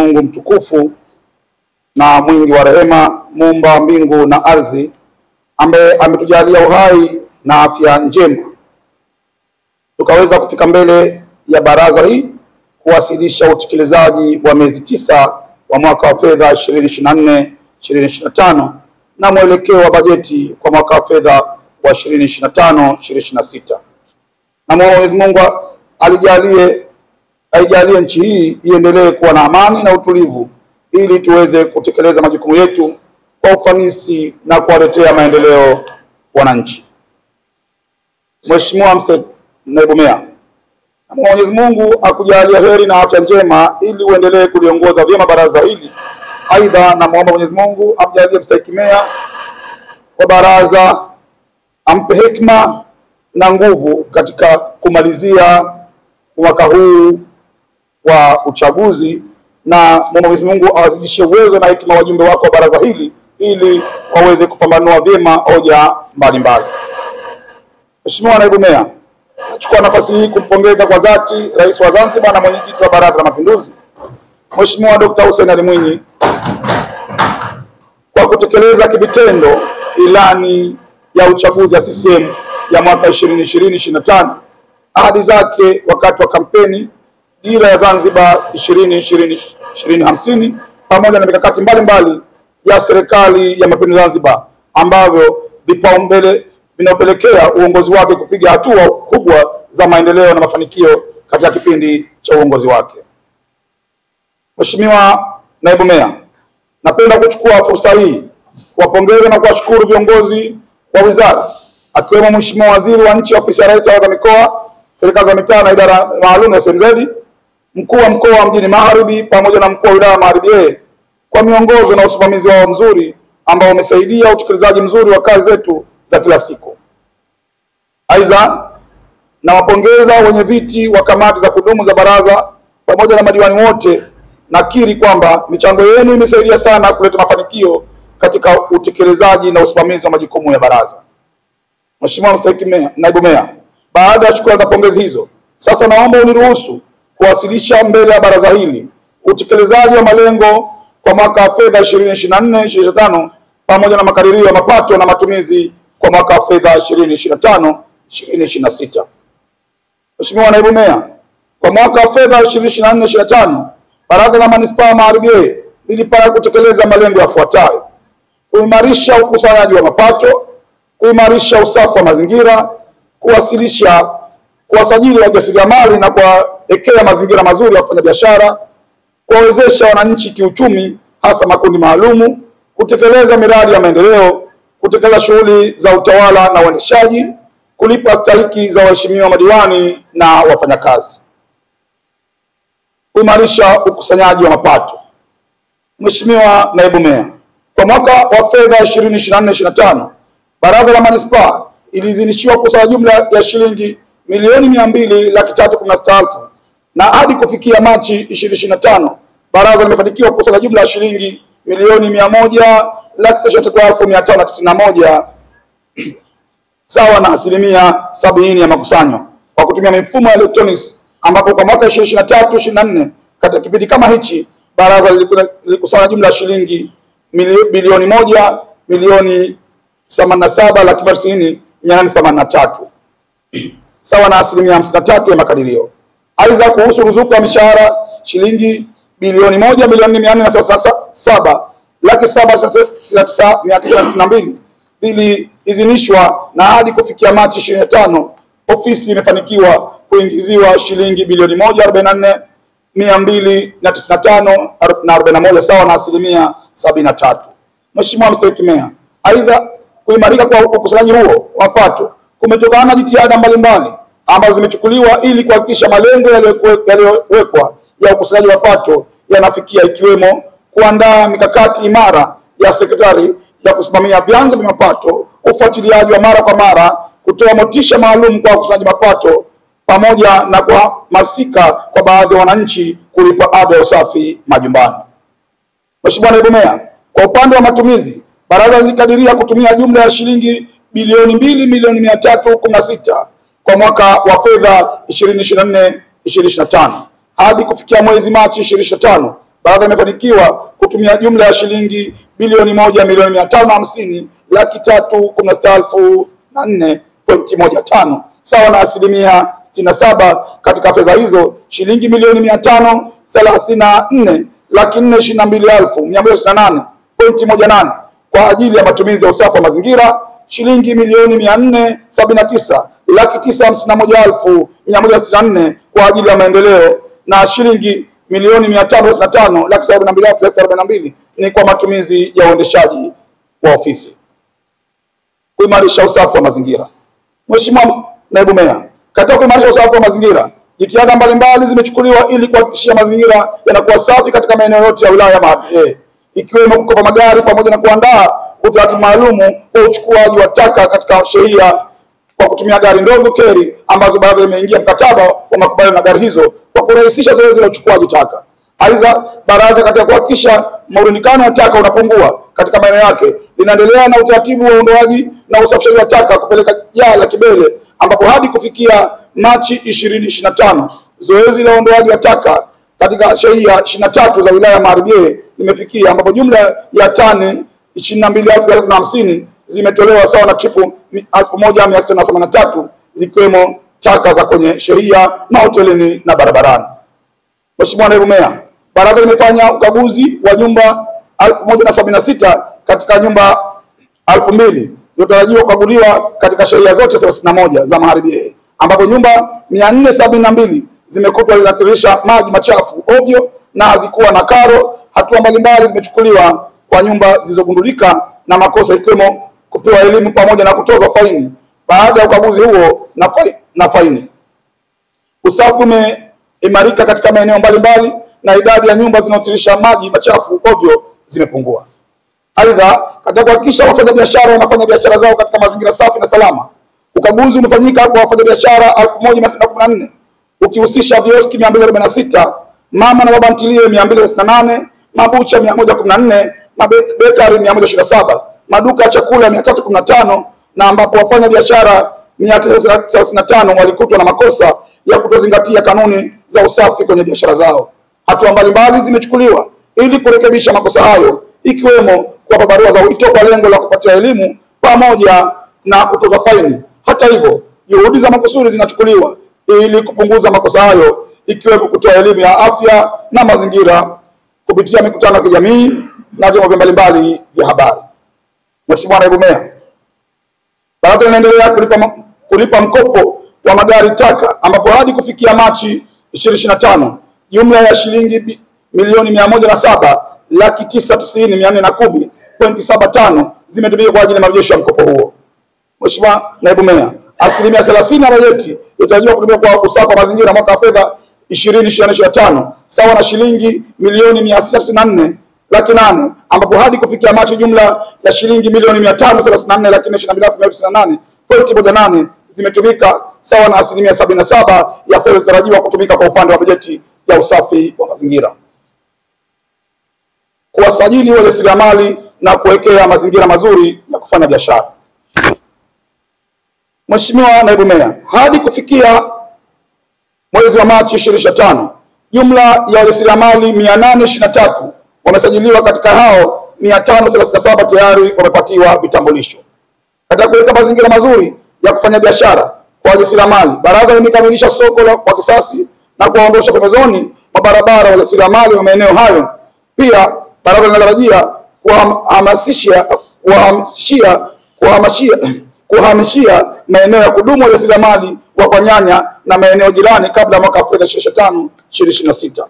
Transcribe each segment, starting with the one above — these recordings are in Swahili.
Mungu mtukufu na mwingi wa rehema, muumba wa mbingu na ardhi, ambaye ametujalia uhai na afya njema, tukaweza kufika mbele ya baraza hii kuwasilisha utekelezaji wa miezi 9 wa mwaka wa fedha 2024-2025 na mwelekeo wa bajeti kwa mwaka wa fedha wa 2025-2026. Na Mwenyezi Mungu aijalie nchi hii iendelee kuwa na amani na utulivu, ili tuweze kutekeleza majukumu yetu kwa ufanisi na kuwaletea maendeleo wananchi. Mheshimiwa Naibu Meya, na Mwenyezi Mungu akujalia heri na afya njema ili uendelee kuliongoza vyema baraza hili. Aidha, na muomba Mwenyezi Mungu amjalie mstahiki meya wa baraza, ampe hekima na nguvu katika kumalizia mwaka huu wa uchaguzi, na Mwenyezi Mungu awazidishie uwezo na hekima wajumbe wako wa baraza hili ili waweze kupambanua vyema hoja mbalimbali. Mheshimiwa Naibu Meya, nachukua nafasi hii kumpongeza kwa dhati Rais wa Zanzibar na Mwenyekiti wa Baraza la Mapinduzi, Mheshimiwa Dr. Hussein Ali Mwinyi, kwa kutekeleza kivitendo ilani ya uchaguzi ya CCM ya mwaka 2020-2025, ahadi zake wakati wa kampeni, dira ya Zanzibar 2020-2050, pamoja na mikakati mbalimbali ya Serikali ya Mapinduzi Zanzibar, ambavyo vipaumbele vinapelekea uongozi wake kupiga hatua kubwa za maendeleo na mafanikio katika kipindi cha uongozi wake. Mheshimiwa Naibu Meya, napenda kuchukua fursa hii kuwapongeza na kuwashukuru viongozi wa wizara, akiwemo Mheshimiwa Waziri wa Nchi, Ofisi ya Rais, Tawala za Mikoa, Serikali za Mitaa na Idara Maalum ya SMZ, Mkuu wa Mkoa wa Mjini Magharibi pamoja na Mkuu wa Wilaya Magharibi kwa miongozo na usimamizi wao mzuri ambao umesaidia utekelezaji mzuri wa kazi zetu za kila siku. Aidha, nawapongeza wenye viti wa kamati za kudumu za baraza pamoja na madiwani wote. Nakiri kwamba michango yenu imesaidia sana kuleta mafanikio katika utekelezaji na usimamizi wa majukumu ya baraza. Mheshimiwa Naibu Meya, baada ya shukrani za pongezi hizo, sasa naomba uniruhusu kuwasilisha mbele ya baraza hili utekelezaji wa malengo kwa mwaka wa fedha 2024-2025 pamoja na makadirio ya mapato na matumizi kwa mwaka wa fedha 2025-2026. Mheshimiwa Naibu Meya, kwa mwaka wa fedha 2024-2025 Baraza la Manispaa Magharibi lilipanga kutekeleza malengo yafuatayo: kuimarisha ukusanyaji wa mapato, kuimarisha usafi wa mazingira, kuwasajili wajasiriamali na kuwawekea mazingira mazuri ya kufanya biashara, kuwawezesha wananchi kiuchumi hasa makundi maalumu, kutekeleza miradi ya maendeleo, kutekeleza shughuli za utawala na uendeshaji, kulipa stahiki za waheshimiwa madiwani na wafanyakazi. Kuimarisha ukusanyaji wa mapato. Mheshimiwa Naibu Meya, kwa mwaka wa fedha 2024-2025 Baraza la Manispaa iliidhinishiwa kukusanya jumla ya shilingi milioni 200,316,000 na hadi kufikia Machi 2025 baraza limefanikiwa kukusanya jumla ya shilingi milioni 100,63,591 sawa na 70% ya makusanyo kwa kutumia mifumo ya electronics, ambapo kwa mwaka 2023-2024 katika kipindi kama hichi baraza lilikusanya jumla ya shilingi bilioni 1,87,883,883 sawa na 53% ya makadirio. Aidha, kuhusu ruzuku ya mishahara shilingi bilioni 1,437,799,992 iliidhinishwa na hadi kufikia Machi 25 ofisi imefanikiwa kuingiziwa shilingi bilioni 1,442,295,41 sawa na 73%. Mheshimiwa Mstahiki Meya, aidha kuimarika kwa ukusanyaji huo wa mapato kumetokana na jitihada mbalimbali ambazo zimechukuliwa ili kuhakikisha malengo yaliyowekwa ya ukusanyaji wa mapato yanafikia, ikiwemo kuandaa mikakati imara ya sekretari ya kusimamia vyanzo vya mapato, ufuatiliaji wa mara kwa mara, kutoa motisha maalum kwa ukusanyaji mapato pamoja na kuhamasika kwa baadhi ya wananchi kulipa ada ya usafi majumbani. Mheshimiwa Naibu Meya, kwa upande wa matumizi, baraza lilikadiria kutumia jumla ya shilingi bilioni 2,316,000 kwa mwaka wa fedha 2024-2025. Hadi kufikia mwezi Machi 2025, baraza limefanikiwa kutumia jumla ya shilingi bilioni 1,550,316,004.15 sawa na 67% katika fedha hizo. Shilingi milioni 534,422,168.18 kwa ajili ya matumizi ya usafi wa mazingira, shilingi milioni 479,951,164 kwa ajili ya maendeleo, na shilingi milioni 565,72,642 ni kwa matumizi ya uendeshaji wa ofisi. Kuimarisha usafi wa mazingira. Mheshimiwa Naibu Meya, katika kuimarisha usafi wa mazingira, jitihada mbalimbali zimechukuliwa ili kuhakikisha mazingira yanakuwa safi katika maeneo yote ya wilaya ya Magharibi, ikiwemo kukopa magari pamoja na kuandaa utaratibu maalumu wa uchukuaji wa taka katika shehia kwa kutumia gari ndogo keri ambazo baraza limeingia mkataba wa makubaliano na gari hizo kwa kurahisisha zoezi la uchukuaji taka. Aidha, baraza katika kuhakikisha mrundikano wa taka unapungua katika maeneo yake linaendelea na utaratibu wa uondoaji na usafishaji wa taka kupeleka jaa la Kibele, ambapo hadi kufikia Machi 2025 zoezi la uondoaji wa taka katika shehia 23 za wilaya ya Magharibi limefikia, ambapo jumla ya tani 22,350 zimetolewa sawa na tripu 1,683 zikiwemo taka za kwenye shehia, mahotelini na barabarani. Mheshimiwa Naibu Meya, baraza limefanya ukaguzi wa nyumba 1076 katika nyumba 2000 zilizotarajiwa kukaguliwa katika shehia zote 31 za Magharibi, ambapo nyumba 472 zimekutwa zinatiririsha maji machafu ovyo na hazikuwa na karo. Hatua mbalimbali zimechukuliwa kwa nyumba zilizogundulika na makosa, ikiwemo kupewa elimu pamoja na kutozwa faini baada ya ukaguzi huo na faini. Usafi umeimarika katika maeneo mbalimbali na idadi ya nyumba zinazotirisha maji machafu ovyo zimepungua. Aidha, katika kuhakikisha wafanyabiashara wanafanya biashara zao katika mazingira safi na salama, ukaguzi umefanyika kwa wafanyabiashara 1114 ukihusisha vioski 246, mama na baba ntilie 268, mabucha 114, mabekari 127, maduka ya chakula 315, na ambapo wafanya biashara 935 walikutwa na makosa ya kutozingatia kanuni za usafi kwenye biashara zao. Hatua mbalimbali zimechukuliwa ili kurekebisha makosa hayo, ikiwemo kuwapa barua za wito kwa lengo la kupatia elimu pamoja na kutoza faini. Hata hivyo, juhudi za makusudi zinachukuliwa ili kupunguza makosa hayo, ikiwemo kutoa elimu ya afya na mazingira kupitia mikutano ya kijamii na vyombo mbalimbali vya habari. Mheshimiwa Naibu Meya, baraza linaendelea kulipa mkopo wa magari taka, ambapo hadi kufikia Machi 2025 jumla ya shilingi milioni 107,990,410.75 zimetumika kwa ajili ya marejesho ya mkopo huo. Mheshimiwa Naibu Meya, 30% ya bajeti inatarajiwa kutumika kwa usafi wa mazingira mwaka wa fedha 2024/25 sawa na shilingi milioni 694,800,000, ambapo hadi kufikia Machi jumla ya shilingi milioni 534,228.18 zimetumika sawa na 77% ya fedha zitarajiwa kutumika kwa upande wa bajeti ya usafi wa mazingira. Kuwasajili wajasiriamali na kuwekea mazingira mazuri ya kufanya biashara. Mheshimiwa Naibu Meya, hadi kufikia mwezi wa Machi 2025 jumla ya wajasiriamali 823 wamesajiliwa. Katika hao 537 tayari wamepatiwa vitambulisho. Katika kuweka mazingira mazuri ya kufanya biashara kwa wajasiriamali, baraza limekamilisha soko kwa kisasi na kuwaondosha pembezoni mwa barabara wajasiriamali wa maeneo hayo. Pia baraza linatarajia kuhamishia maeneo ya kudumu wajasiriamali wa Kwanyanya na maeneo jirani kabla mwaka wa fedha 2025/2026.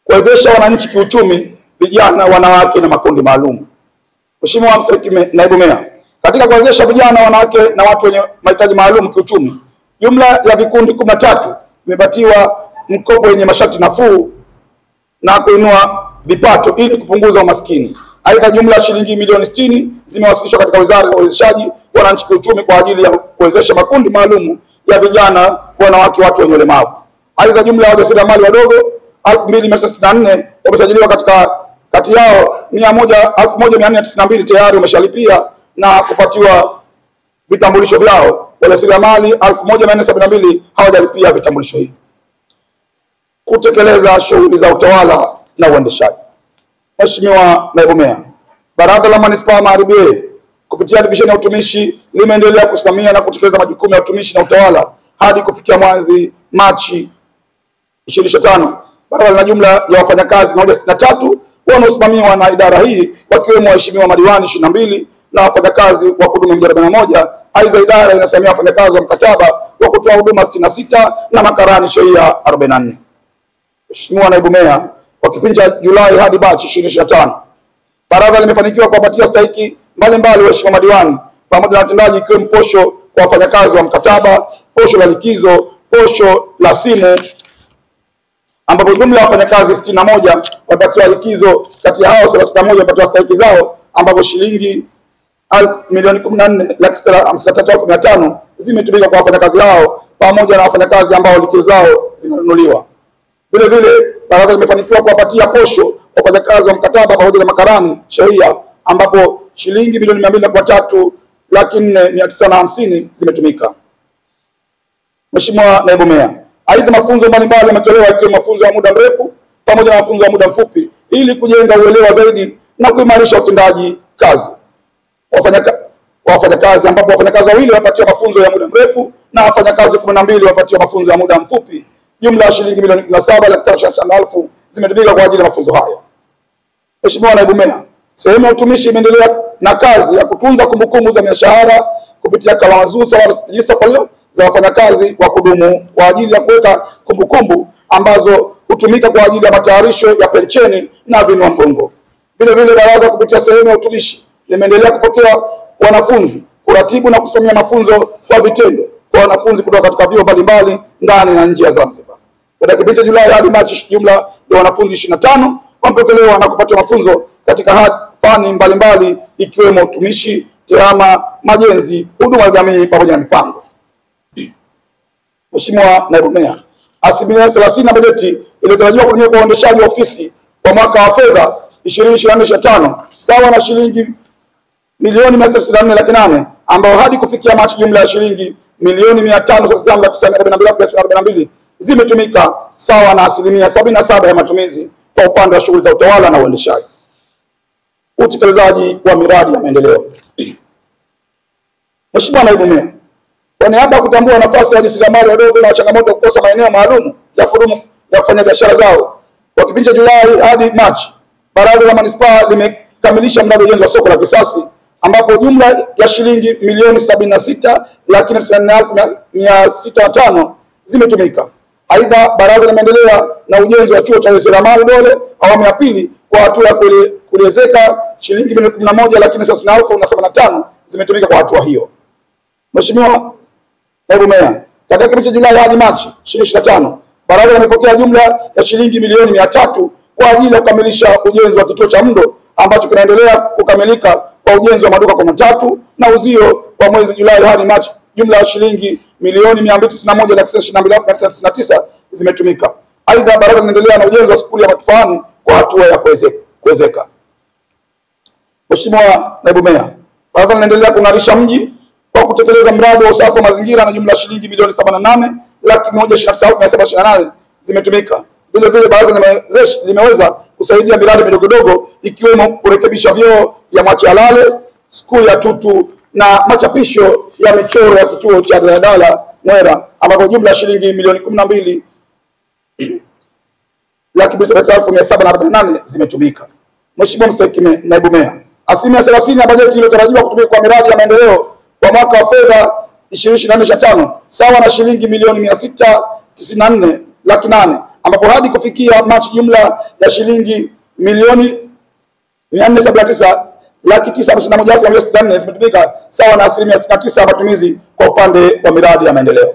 Kuwezesha wananchi kiuchumi, vijana, wanawake na makundi maalum. Mheshimiwa Naibu Meya, katika kuwezesha vijana, wanawake na watu wenye mahitaji maalum kiuchumi, jumla ya vikundi 13 vimepatiwa mkopo wenye masharti nafuu na kuinua vipato ili kupunguza umaskini. Aidha, jumla ya shilingi milioni 60 zimewasilishwa katika Wizara ya Uwezeshaji Wananchi Kiuchumi kwa ajili ya kuwezesha makundi maalum ya vijana, wanawake, watu wenye ulemavu. Aidha, jumla ya wajasiriamali wadogo 2,964 wamesajiliwa. Kati yao 1,492 tayari wameshalipia na kupatiwa vitambulisho vyao. Wajasiriamali 1,472 hawajalipia vitambulisho hivi. kutekeleza shughuli za utawala na uendeshaji. Mheshimiwa Naibu Meya, Baraza la Manispaa Magharibi kupitia divisheni ya utumishi limeendelea kusimamia na kutekeleza majukumu ya utumishi na utawala hadi kufikia mwezi Machi 2025. Baraza lina jumla ya wafanyakazi 163 wanaosimamiwa na idara hii, wakiwemo waheshimiwa madiwani 22 na wafanyakazi wa kudumu 41. Aidha, idara inasimamia wafanyakazi wa mkataba wa kutoa huduma 66 na makarani shehia 44. Mheshimiwa Naibu Meya, kwa kipindi cha Julai hadi Machi 2025, baraza limefanikiwa kuwapatia stahiki mbalimbali waheshimiwa madiwani pamoja na watendaji, ikiwemo posho kwa wafanyakazi wa mkataba, posho la likizo, posho la simu, ambapo jumla ya wafanyakazi 61 wapatiwa likizo. Kati ya hao 31 wapatiwa stahiki zao, ambapo shilingi 1,453,500 zimetumika kwa wafanyakazi hao pamoja na wafanyakazi ambao likizo zao zinanunuliwa. Vile vile baraza limefanikiwa kuwapatia posho wafanyakazi wa mkataba pamoja na makarani shehia, ambapo shilingi milioni 203,450 zimetumika. Mheshimiwa Naibu Meya, aidha mafunzo mbalimbali yametolewa, ikiwemo mafunzo ya muda mrefu pamoja na mafunzo ya muda mfupi ili kujenga uelewa zaidi na kuimarisha utendaji kazi wafanyakazi, ambapo wafanyakazi 2 wapatiwa mafunzo ya muda mrefu na wafanyakazi 12 wapatiwa mafunzo ya muda mfupi. Jumla ya shilingi milioni 17,550,000 zimetumika kwa ajili ya mafunzo hayo. Mheshimiwa Naibu Meya, sehemu ya utumishi imeendelea na kazi ya kutunza kumbukumbu za mishahara kupitia kalamazusa wa register folio za wafanyakazi wa kudumu kwa ajili ya kuweka kumbukumbu ambazo hutumika kwa ajili ya matayarisho ya pensheni na vinua mgongo. Vile vile baraza kupitia sehemu ya utumishi limeendelea kupokea wanafunzi, kuratibu na kusimamia mafunzo kwa vitendo kwa wanafunzi kutoka katika vyuo mbalimbali ndani na nje ya Zanzibar. Katika kipindi cha Julai hadi Machi, jumla ya wanafunzi 25 wamepokelewa na kupata mafunzo katika fani mbalimbali ikiwemo utumishi, tehama, majenzi, huduma ya jamii pamoja na mipango. Mheshimiwa Naibu Meya, asilimia 30 ya bajeti iliyotarajiwa kutumika kwa uendeshaji wa ofisi kwa mwaka wa fedha 2024/25 sawa na shilingi milioni 164,800,000, ambao hadi kufikia Machi jumla ya shilingi milioni 565,942,242 zimetumika sawa na asilimia 77 ya matumizi kwa upande wa shughuli za utawala na uendeshaji. Utekelezaji wa miradi ya maendeleo. Mheshimiwa Naibu Meya, kwa niaba ya kutambua nafasi ya wajasiriamali wadogo na changamoto kukosa maeneo maalum ya kudumu ya kufanya biashara zao, kwa kipindi cha Julai hadi Machi, Baraza la Manispaa limekamilisha mradi wa ujenzi wa soko la kisasa, ambapo jumla ya shilingi milioni 76,94,605 zimetumika. Aidha, baraza limeendelea na ujenzi wa chuo cha ujasiriamali Dole awamu ya pili kwa hatua ya kuelezeka, shilingi milioni 11,30,075 zimetumika kwa hatua hiyo. Mheshimiwa Naibu Meya, katika kipindi cha Julai hadi Machi 2025, baraza limepokea jumla ya shilingi milioni 300 kwa ajili ya kukamilisha ujenzi wa kituo cha Mdo ambacho kinaendelea kukamilika kwa ujenzi wa maduka 13 na uzio kwa mwezi Julai hadi Machi. Jumla ya shilingi milioni 291,922,999 zimetumika. Aidha, baraza linaendelea na ujenzi wa skuli ya Matufani kwa hatua ya kuwezeka. Mheshimiwa Naibu Meya, baraza linaendelea kung'arisha mji kwa kutekeleza mradi wa usafi wa mazingira na jumla ya shilingi milioni 88,129,728 zimetumika. Vile vile baraza limeweza kusaidia miradi midogo ikiwemo kurekebisha vyoo vya Mwachalale, skuli ya Tutu na machapisho ya michoro ya kituo cha daladala Mwera, ambapo jumla ya shilingi milioni 12,748,748 zimetumika. Mheshimiwa Naibu Meya, asilimia 30 ya bajeti iliyotarajiwa kutumika kwa miradi ya maendeleo kwa mwaka wa fedha 2024/25 sawa na shilingi milioni 694,800,000, ambapo hadi kufikia Machi jumla ya shilingi milioni 479,951,164 zimetumika sawa na asilimia 69 ya matumizi kwa upande wa miradi ya maendeleo.